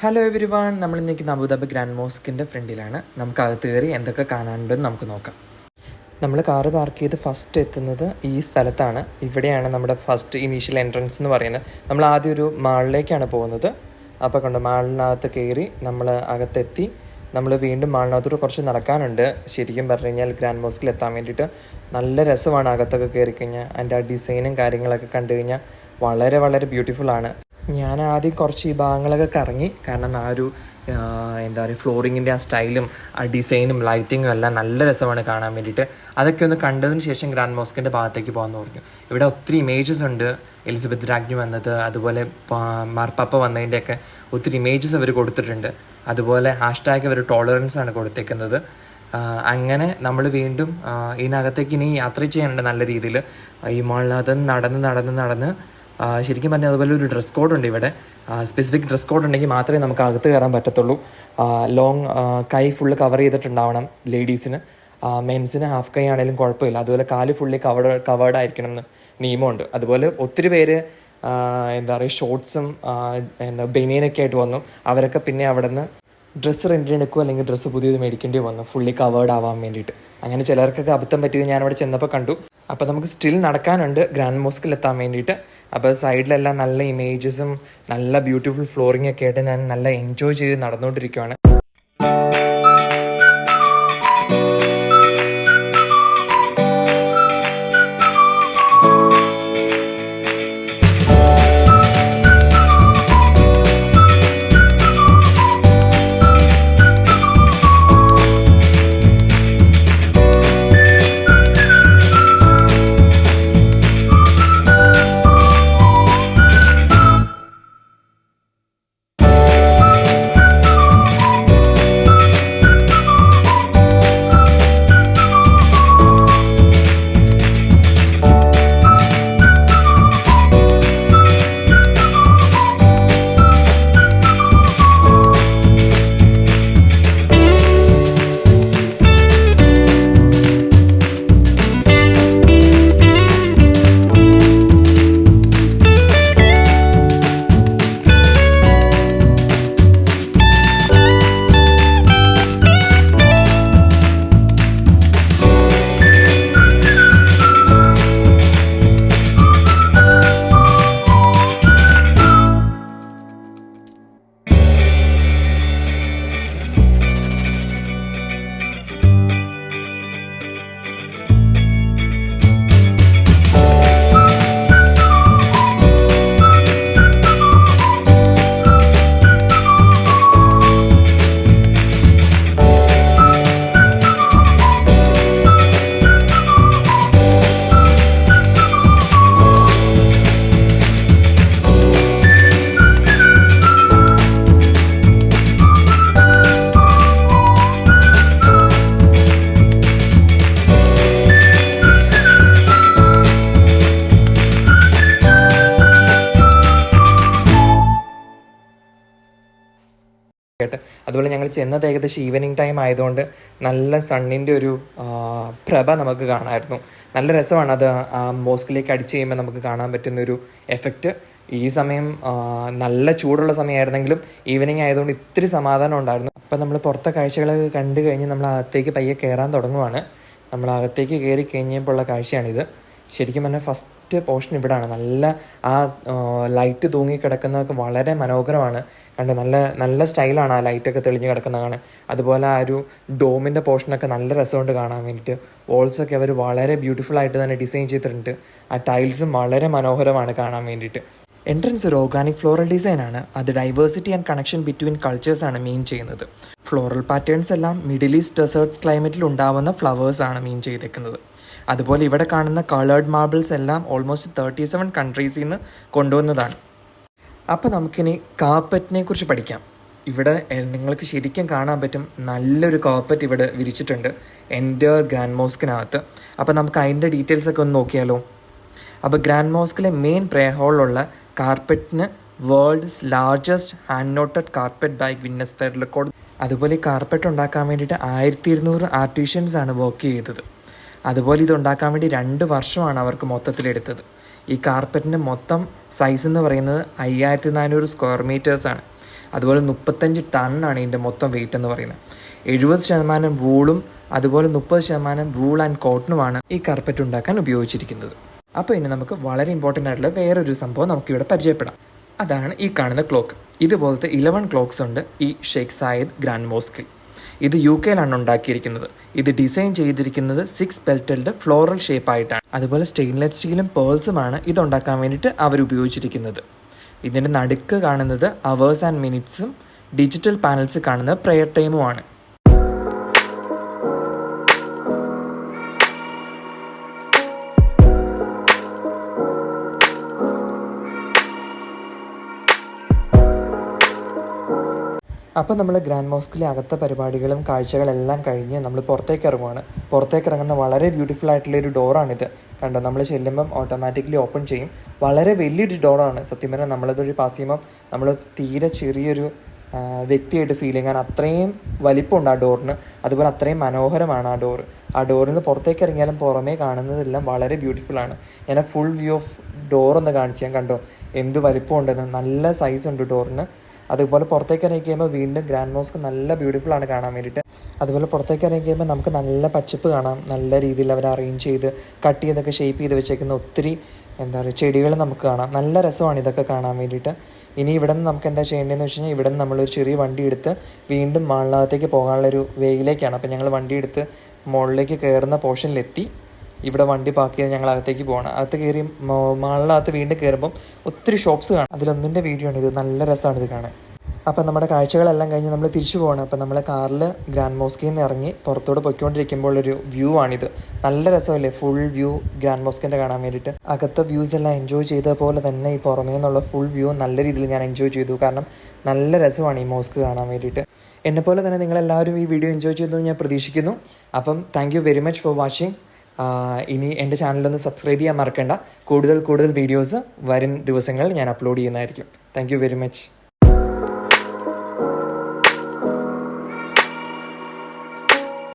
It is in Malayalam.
ഹലോ എവരിവൺ, നമ്മൾ ഇന്നേക്ക് അബുദാബി ഗ്രാൻഡ് മോസ്കിൻ്റെ ഫ്രണ്ടിലാണ്. നമുക്ക് അകത്ത് കയറി എന്തൊക്കെ കാണാനുണ്ടെന്ന് നമുക്ക് നോക്കാം. നമ്മൾ കാറ് പാർക്ക് ചെയ്ത് ഫസ്റ്റ് എത്തുന്നത് ഈ സ്ഥലത്താണ്. ഇവിടെയാണ് നമ്മുടെ ഫസ്റ്റ് ഇനീഷ്യൽ എൻട്രൻസ് എന്ന് പറയുന്നത്. നമ്മൾ ആദ്യം ഒരു മാളിലേക്കാണ് പോകുന്നത്. അപ്പോൾ കണ്ടോ, മാളിനകത്ത് കയറി നമ്മൾ അകത്തെത്തി. നമ്മൾ വീണ്ടും മാളിനകത്തോട് കുറച്ച് നടക്കാനുണ്ട്. ശരിക്കും പറഞ്ഞു കഴിഞ്ഞാൽ ഗ്രാൻഡ് മോസ്കിൽ എത്താൻ വേണ്ടിയിട്ട് നല്ല രസമാണ്. അകത്തൊക്കെ കയറി കഴിഞ്ഞാൽ അതിൻ്റെ ആ ഡിസൈനും കാര്യങ്ങളൊക്കെ കണ്ടു കഴിഞ്ഞാൽ വളരെ വളരെ ബ്യൂട്ടിഫുള്ളാണ്. ഞാൻ ആദ്യം കുറച്ച് ഈ ഭാഗങ്ങളൊക്കെ കറങ്ങി, കാരണം ആ ഒരു എന്താ പറയുക, ഫ്ലോറിങ്ങിൻ്റെ ആ സ്റ്റൈലും ആ ഡിസൈനും ലൈറ്റിങ്ങും എല്ലാം നല്ല രസമാണ് കാണാൻ വേണ്ടിയിട്ട്. അതൊക്കെ ഒന്ന് കണ്ടതിന് ശേഷം ഗ്രാൻഡ് മോസ്കിൻ്റെ ഭാഗത്തേക്ക് പോകാമെന്ന് പറഞ്ഞു. ഇവിടെ ഒത്തിരി ഇമേജസ് ഉണ്ട്. എലിസബത്ത് രാജ്ഞി വന്നത്, അതുപോലെ മാർപ്പാപ്പ വന്നതിൻ്റെയൊക്കെ ഒത്തിരി ഇമേജസ് അവർ കൊടുത്തിട്ടുണ്ട്. അതുപോലെ ഹാഷ്ടാഗ് അവർ ടോളറൻസ് ആണ് കൊടുത്തേക്കുന്നത്. അങ്ങനെ നമ്മൾ വീണ്ടും ഇതിനകത്തേക്ക് ഇനി യാത്ര ചെയ്യാനുണ്ട് നല്ല രീതിയിൽ. ഈ മാളിനകത്ത് നടന്ന് ശരിക്കും പറഞ്ഞാൽ അതുപോലെ ഒരു ഡ്രസ് കോഡ് ഉണ്ട് ഇവിടെ. സ്പെസിഫിക് ഡ്രസ് കോഡ് ഉണ്ടെങ്കിൽ മാത്രമേ നമുക്ക് അകത്ത് കയറാൻ പറ്റത്തുള്ളൂ. ലോങ് കൈ ഫുള്ള് കവർ ചെയ്തിട്ടുണ്ടാവണം ലേഡീസിന്. മെൻസിന് ഹാഫ് കൈ ആണെങ്കിലും കുഴപ്പമില്ല. അതുപോലെ കാല് ഫുള്ളി കവേർഡ് ആയിരിക്കണം എന്ന് നിയമമുണ്ട്. അതുപോലെ ഒത്തിരി പേര് എന്താ പറയുക, ഷോർട്ട്സും ബനിയനൊക്കെ ആയിട്ട് വന്നു. അവരൊക്കെ പിന്നെ അവിടെ നിന്ന് ഡ്രസ്സ് റെൻറ്റിന് എടുക്കുക, അല്ലെങ്കിൽ ഡ്രസ്സ് പുതിയത് മേടിക്കേണ്ടി വന്നു ഫുള്ളി കവേർഡ് ആവാൻ വേണ്ടിയിട്ട്. അങ്ങനെ ചിലർക്കൊക്കെ അബദ്ധം പറ്റിയത് ഞാനവിടെ ചെന്നപ്പോൾ കണ്ടു. അപ്പോൾ നമുക്ക് സ്റ്റിൽ നടക്കാനുണ്ട് ഗ്രാൻഡ് മോസ്കിൽ എത്താൻ വേണ്ടിയിട്ട്. അപ്പോൾ സൈഡിലെല്ലാം നല്ല ഇമേജസും നല്ല ബ്യൂട്ടിഫുൾ ഫ്ലോറിംഗ് ഒക്കെ ആയിട്ട് ഞാൻ നല്ല എൻജോയ് ചെയ്ത് നടന്നുകൊണ്ടിരിക്കുകയാണ്. അതുപോലെ ഞങ്ങൾ ചെന്നത് ഏകദേശം ഈവനിങ് ടൈം ആയതുകൊണ്ട് നല്ല സണ്ണിൻ്റെ ഒരു പ്രഭ നമുക്ക് കാണാമായിരുന്നു. നല്ല രസമാണ് അത് മോസ്കിലേക്ക് അടിച്ച് കഴിയുമ്പോൾ നമുക്ക് കാണാൻ പറ്റുന്നൊരു എഫക്റ്റ്. ഈ സമയം നല്ല ചൂടുള്ള സമയമായിരുന്നെങ്കിലും ഈവനിങ് ആയതുകൊണ്ട് ഇത്തിരി സമാധാനം ഉണ്ടായിരുന്നു. അപ്പം നമ്മൾ പുറത്തെ കാഴ്ചകളൊക്കെ കണ്ടു കഴിഞ്ഞ് നമ്മൾ അകത്തേക്ക് പയ്യെ കയറാൻ തുടങ്ങുവാണ്. നമ്മൾ അകത്തേക്ക് കയറി കഴിഞ്ഞപ്പോൾ ഉള്ള കാഴ്ചയാണിത്. ശരിക്കും പറഞ്ഞാൽ ഫസ്റ്റ് പോർഷൻ ഇവിടെയാണ്. നല്ല ആ ലൈറ്റ് തൂങ്ങിക്കിടക്കുന്നതൊക്കെ വളരെ മനോഹരമാണ്. കണ്ട് നല്ല സ്റ്റൈലാണ് ആ ലൈറ്റൊക്കെ തെളിഞ്ഞ് കിടക്കുന്നതാണ്. അതുപോലെ ആ ഒരു ഡോമിൻ്റെ പോർഷനൊക്കെ നല്ല രസമുണ്ട് കാണാൻ വേണ്ടിയിട്ട്. വോൾസൊക്കെ അവർ വളരെ ബ്യൂട്ടിഫുൾ ആയിട്ട് തന്നെ ഡിസൈൻ ചെയ്തിട്ടുണ്ട്. ആ ടൈൽസും വളരെ മനോഹരമാണ് കാണാൻ വേണ്ടിയിട്ട്. എൻട്രൻസ് ഒരു ഓർഗാനിക് ഫ്ലോറൽ ഡിസൈനാണ്. അത് ഡൈവേഴ്സിറ്റി ആൻഡ് കണക്ഷൻ ബിറ്റ്വീൻ കൾച്ചേഴ്സാണ് മീൻ ചെയ്യുന്നത്. ഫ്ലോറൽ പാറ്റേൺസ് എല്ലാം മിഡിൽ ഈസ്റ്റ് ഡെസേർട്ട്സ് ക്ലൈമറ്റിൽ ഉണ്ടാവുന്ന ഫ്ലവേഴ്സാണ് മീൻ ചെയ്തേക്കുന്നത്. അതുപോലെ ഇവിടെ കാണുന്ന കളേർഡ് മാർബിൾസ് എല്ലാം ഓൾമോസ്റ്റ് 37 കൺട്രീസിൽ നിന്ന് കൊണ്ടുവന്നതാണ്. അപ്പോൾ നമുക്കിനി കാർപ്പറ്റിനെ കുറിച്ച് പഠിക്കാം. ഇവിടെ നിങ്ങൾക്ക് ശരിക്കും കാണാൻ പറ്റും, നല്ലൊരു കാർപ്പറ്റ് ഇവിടെ വിരിച്ചിട്ടുണ്ട് എൻ്റെ ഗ്രാൻഡ് മോസ്കിനകത്ത്. അപ്പോൾ നമുക്ക് അതിൻ്റെ ഡീറ്റെയിൽസൊക്കെ ഒന്ന് നോക്കിയാലോ. അപ്പോൾ ഗ്രാൻഡ് മോസ്കിലെ മെയിൻ പ്രേയർ ഹാളിലുള്ള കാർപ്പറ്റിന് world's largest hand knotted carpet by Guinness world record. അതുപോലെ ഈ കാർപ്പറ്റ് ഉണ്ടാക്കാൻ വേണ്ടിയിട്ട് 1200 ആർട്ടിഷ്യൻസാണ് വർക്ക് ചെയ്തത്. അതുപോലെ ഇതുണ്ടാക്കാൻ വേണ്ടി 2 വർഷമാണ് അവർക്ക് മൊത്തത്തിലെടുത്തത്. ഈ കാർപ്പറ്റിൻ്റെ മൊത്തം സൈസ് എന്ന് പറയുന്നത് 5400 സ്ക്വയർ മീറ്റേഴ്സാണ്. അതുപോലെ 35 ടണ്ണാണ് ഇതിൻ്റെ മൊത്തം വെയിറ്റ് എന്ന് പറയുന്നത്. 70% വൂളും അതുപോലെ 30% വൂൾ ആൻഡ് കോട്ടണുമാണ് ഈ കാർപ്പറ്റ് ഉണ്ടാക്കാൻ ഉപയോഗിച്ചിരിക്കുന്നത്. അപ്പോൾ ഇനി നമുക്ക് വളരെ ഇമ്പോർട്ടൻ്റ് ആയിട്ടുള്ള വേറൊരു സംഭവം നമുക്കിവിടെ പരിചയപ്പെടാം. അതാണ് ഈ കാണുന്ന ക്ലോക്ക്. ഇതുപോലത്തെ 11 ക്ലോക്ക്സ് ഉണ്ട് ഈ ഷെയ്ഖ് സായിദ് ഗ്രാൻഡ് മോസ്കിൽ. ഇത് UK-യിലാണ് ഉണ്ടാക്കിയിരിക്കുന്നത്. ഇത് ഡിസൈൻ ചെയ്തിരിക്കുന്നത് 6 പെറ്റൽഡ് ഫ്ലോറൽ ഷേപ്പായിട്ടാണ്. അതുപോലെ സ്റ്റെയിൻലെസ് സ്റ്റീലും പേൾസുമാണ് ഇതുണ്ടാക്കാൻ വേണ്ടിയിട്ട് അവർ ഉപയോഗിച്ചിരിക്കുന്നത്. ഇതിൻ്റെ നടുക്ക് കാണുന്നത് അവേഴ്സ് ആൻഡ് മിനിറ്റ്സും ഡിജിറ്റൽ പാനൽസ് കാണുന്നത് പ്രെയർ ടൈമുമാണ്. അപ്പോൾ നമ്മൾ ഗ്രാൻഡ് മോസ്കിലെ അകത്തെ പരിപാടികളും കാഴ്ചകളെല്ലാം കഴിഞ്ഞ് നമ്മൾ പുറത്തേക്ക് ഇറങ്ങുവാണ്. പുറത്തേക്ക് ഇറങ്ങുന്ന വളരെ ബ്യൂട്ടിഫുൾ ആയിട്ടുള്ളൊരു ഡോറാണിത്. കണ്ടോ, നമ്മൾ ചെല്ലുമ്പം ഓട്ടോമാറ്റിക്കലി ഓപ്പൺ ചെയ്യും. വളരെ വലിയൊരു ഡോറാണ്. സത്യം പറഞ്ഞാൽ നമ്മളതൊരു പാസ് ചെയ്യുമ്പം നമ്മൾ തീരെ ചെറിയൊരു വ്യക്തിയായിട്ട് ഫീൽ ചെയ്യും. കാരണം അത്രയും വലിപ്പമുണ്ട് ആ ഡോറിന്. അതുപോലെ അത്രയും മനോഹരമാണ് ആ ഡോറിൽ നിന്ന് പുറത്തേക്ക് ഇറങ്ങിയാലും പുറമേ കാണുന്നതെല്ലാം വളരെ ബ്യൂട്ടിഫുള്ളാണ്. ഞാൻ ഫുൾ വ്യൂ ഓഫ് ഡോറൊന്ന് കാണിച്ചു. ഞാൻ കണ്ടോ എന്ത് വലിപ്പമുണ്ടെന്ന്. നല്ല സൈസ് ഉണ്ട് ഡോറിന്. അതുപോലെ പുറത്തേക്ക് ഇറങ്ങി കഴിയുമ്പോൾ വീണ്ടും ഗ്രാൻഡ് മോസ്ക് നല്ല ബ്യൂട്ടിഫുൾ ആണ് കാണാൻ വേണ്ടിയിട്ട്. അതുപോലെ പുറത്തേക്ക് ഇറങ്ങി കഴിയുമ്പോൾ നമുക്ക് നല്ല പച്ചപ്പ് കാണാം. നല്ല രീതിയിൽ അവർ അറേഞ്ച് ചെയ്ത് കട്ട് ചെയ്തൊക്കെ ഷേപ്പ് ചെയ്ത് വെച്ചേക്കുന്ന ഒത്തിരി ചെടികൾ നമുക്ക് കാണാം. നല്ല രസമാണ് ഇതൊക്കെ കാണാൻ വേണ്ടിയിട്ട്. ഇനി ഇവിടെ നിന്ന് നമുക്ക് എന്താ ചെയ്യേണ്ടതെന്ന് വെച്ച് കഴിഞ്ഞാൽ ഇവിടെ നിന്ന് നമ്മളൊരു ചെറിയ വണ്ടി എടുത്ത് വീണ്ടും മാളിനകത്തേക്ക് പോകാനുള്ളൊരു വേയിലേക്കാണ്. അപ്പോൾ ഞങ്ങൾ വണ്ടി എടുത്ത് മുകളിലേക്ക് കയറുന്ന പോർഷനിലെത്തി. ഇവിടെ വണ്ടി പാർക്ക് ചെയ്ത് ഞങ്ങൾ അകത്തേക്ക് പോകണം. അകത്ത് കയറി മാളിനകത്ത് വീണ്ടും കയറുമ്പം ഒത്തിരി ഷോപ്സ് കാണാം. അതിലൊന്നിൻ്റെ വീഡിയോ ആണ് ഇത്. നല്ല രസമാണ് ഇത് കാണാൻ. അപ്പോൾ നമ്മുടെ കാഴ്ചകളെല്ലാം കഴിഞ്ഞ് നമ്മൾ തിരിച്ചു പോകണം. അപ്പോൾ നമ്മൾ കാറിൽ ഗ്രാൻഡ് മോസ്കിൽ നിന്ന് ഇറങ്ങി പുറത്തോട്ട് പൊയ്ക്കൊണ്ടിരിക്കുമ്പോൾ ഒരു വ്യൂ ആണിത്. നല്ല രസമല്ലേ ഫുൾ വ്യൂ ഗ്രാൻഡ് മോസ്കിൻ്റെ കാണാൻ വേണ്ടിയിട്ട്. അകത്തെ വ്യൂസ് എല്ലാം എൻജോയ് ചെയ്ത പോലെ തന്നെ ഈ പുറമേ നിന്നുള്ള ഫുൾ വ്യൂ നല്ല രീതിയിൽ ഞാൻ എൻജോയ് ചെയ്തു. കാരണം നല്ല രസമാണ് ഈ മോസ്ക് കാണാൻ വേണ്ടിയിട്ട്. എന്നെപ്പോലെ തന്നെ നിങ്ങളെല്ലാവരും ഈ വീഡിയോ എൻജോയ് ചെയ്തതെന്ന് ഞാൻ പ്രതീക്ഷിക്കുന്നു. അപ്പം thank you very much for watching. ഇനി എൻ്റെ ചാനലൊന്ന് സബ്സ്ക്രൈബ് ചെയ്യാൻ മറക്കണ്ട. കൂടുതൽ വീഡിയോസ് വരും ദിവസങ്ങളിൽ ഞാൻ അപ്ലോഡ് ചെയ്യുന്നതായിരിക്കും. Thank you very much.